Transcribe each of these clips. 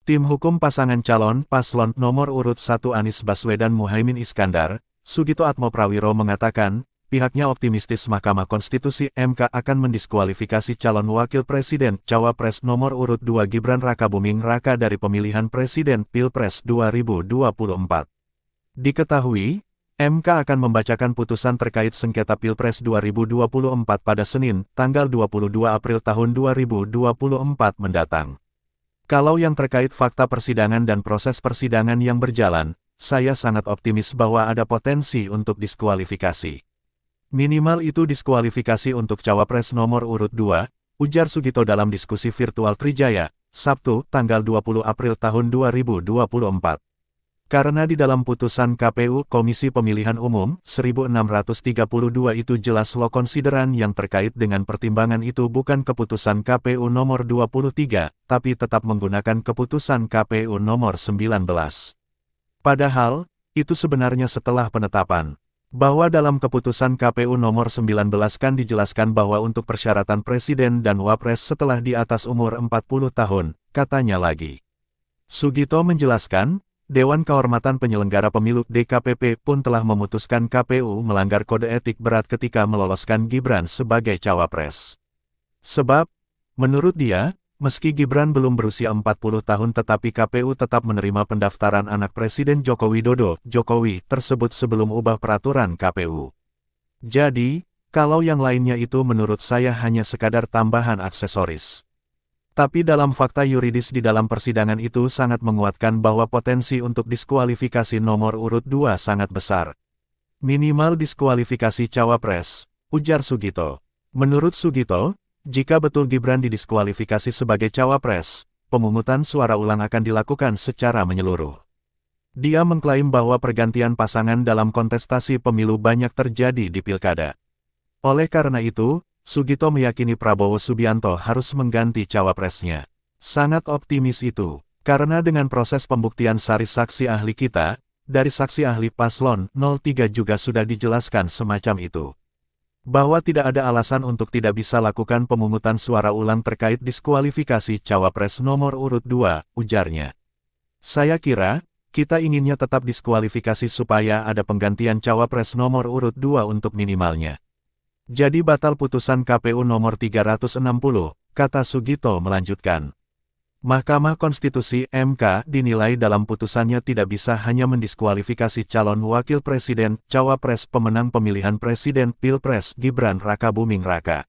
Tim hukum pasangan calon paslon nomor urut 1 Anies Baswedan Muhaimin Iskandar, Sugito Atmoprawiro mengatakan, pihaknya optimistis Mahkamah Konstitusi (MK) akan mendiskualifikasi calon wakil presiden Cawapres nomor urut 2 Gibran Rakabuming Raka dari pemilihan presiden Pilpres 2024. Diketahui, MK akan membacakan putusan terkait sengketa Pilpres 2024 pada Senin, tanggal 22 April tahun 2024 mendatang. Kalau yang terkait fakta persidangan dan proses persidangan yang berjalan, saya sangat optimis bahwa ada potensi untuk diskualifikasi. Minimal itu diskualifikasi untuk Cawapres nomor urut 2, ujar Sugito dalam diskusi virtual Trijaya, Sabtu, tanggal 20 April tahun 2024. Karena di dalam putusan KPU Komisi Pemilihan Umum 1632 itu jelas law consideran yang terkait dengan pertimbangan itu bukan keputusan KPU nomor 23, tapi tetap menggunakan keputusan KPU nomor 19. Padahal, itu sebenarnya setelah penetapan. Bahwa dalam keputusan KPU nomor 19 kan dijelaskan bahwa untuk persyaratan presiden dan wapres setelah di atas umur 40 tahun, katanya lagi. Sugito menjelaskan, Dewan Kehormatan Penyelenggara Pemilu (DKPP) pun telah memutuskan KPU melanggar kode etik berat ketika meloloskan Gibran sebagai cawapres. Sebab, menurut dia, meski Gibran belum berusia 40 tahun tetapi KPU tetap menerima pendaftaran anak Presiden Joko Widodo, Jokowi, tersebut sebelum ubah peraturan KPU. Jadi, kalau yang lainnya itu menurut saya hanya sekadar tambahan aksesoris. Tapi dalam fakta yuridis di dalam persidangan itu sangat menguatkan bahwa potensi untuk diskualifikasi nomor urut 2 sangat besar. Minimal diskualifikasi cawapres, ujar Sugito. Menurut Sugito, jika betul Gibran didiskualifikasi sebagai cawapres, pemungutan suara ulang akan dilakukan secara menyeluruh. Dia mengklaim bahwa pergantian pasangan dalam kontestasi pemilu banyak terjadi di pilkada. Oleh karena itu, Sugito meyakini Prabowo Subianto harus mengganti cawapresnya. Sangat optimis itu, karena dengan proses pembuktian sari saksi ahli kita, dari saksi ahli paslon 03 juga sudah dijelaskan semacam itu. Bahwa tidak ada alasan untuk tidak bisa lakukan pemungutan suara ulang terkait diskualifikasi cawapres nomor urut 2, ujarnya. Saya kira, kita inginnya tetap diskualifikasi supaya ada penggantian cawapres nomor urut 2 untuk minimalnya. Jadi batal putusan KPU nomor 360, kata Sugito melanjutkan. Mahkamah Konstitusi (MK) dinilai dalam putusannya tidak bisa hanya mendiskualifikasi calon wakil presiden, cawapres pemenang pemilihan presiden Pilpres Gibran Rakabuming Raka.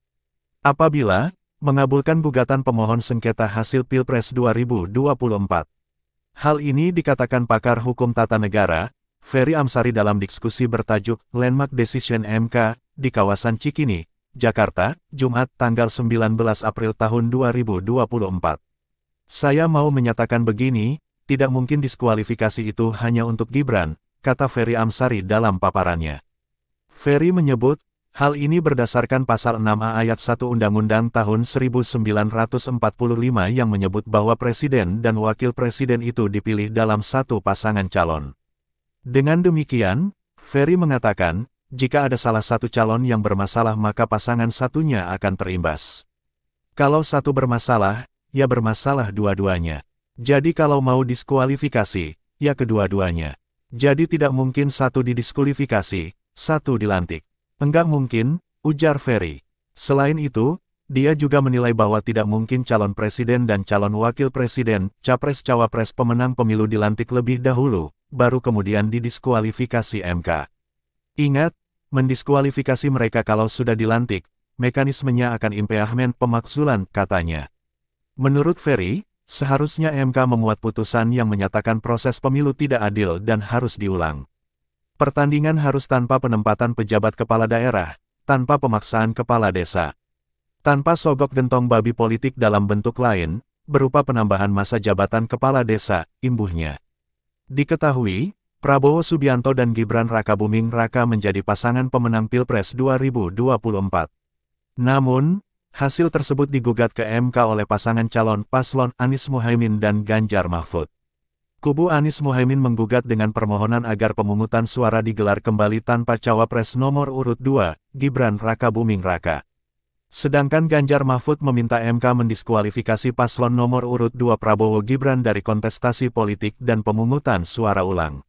Apabila mengabulkan gugatan pemohon sengketa hasil Pilpres 2024. Hal ini dikatakan pakar hukum tata negara, Ferry Amsari dalam diskusi bertajuk Landmark Decision MK, di kawasan Cikini, Jakarta, Jumat tanggal 19 April tahun 2024. Saya mau menyatakan begini, tidak mungkin diskualifikasi itu hanya untuk Gibran, kata Ferry Amsari dalam paparannya. Ferry menyebut, hal ini berdasarkan pasal 6A ayat 1 Undang-Undang tahun 1945 yang menyebut bahwa presiden dan wakil presiden itu dipilih dalam satu pasangan calon. Dengan demikian, Ferry mengatakan, jika ada salah satu calon yang bermasalah maka pasangan satunya akan terimbas. Kalau satu bermasalah, ya bermasalah dua-duanya. Jadi kalau mau diskualifikasi, ya kedua-duanya. Jadi tidak mungkin satu didiskualifikasi, satu dilantik. Enggak mungkin, ujar Ferry. Selain itu, dia juga menilai bahwa tidak mungkin calon presiden dan calon wakil presiden, capres-cawapres pemenang pemilu dilantik lebih dahulu, baru kemudian didiskualifikasi MK. Ingat, mendiskualifikasi mereka kalau sudah dilantik, mekanismenya akan impeachment pemakzulan, katanya. Menurut Ferry, seharusnya MK memuat putusan yang menyatakan proses pemilu tidak adil dan harus diulang. Pertandingan harus tanpa penempatan pejabat kepala daerah, tanpa pemaksaan kepala desa, tanpa sogok gentong babi politik dalam bentuk lain, berupa penambahan masa jabatan kepala desa, imbuhnya. Diketahui, Prabowo Subianto dan Gibran Rakabuming Raka menjadi pasangan pemenang Pilpres 2024. Namun, hasil tersebut digugat ke MK oleh pasangan calon paslon Anies Muhaimin dan Ganjar Mahfud. Kubu Anies Muhaimin menggugat dengan permohonan agar pemungutan suara digelar kembali tanpa cawapres nomor urut 2, Gibran Rakabuming Raka. Sedangkan Ganjar Mahfud meminta MK mendiskualifikasi paslon nomor urut 2 Prabowo Gibran dari kontestasi politik dan pemungutan suara ulang.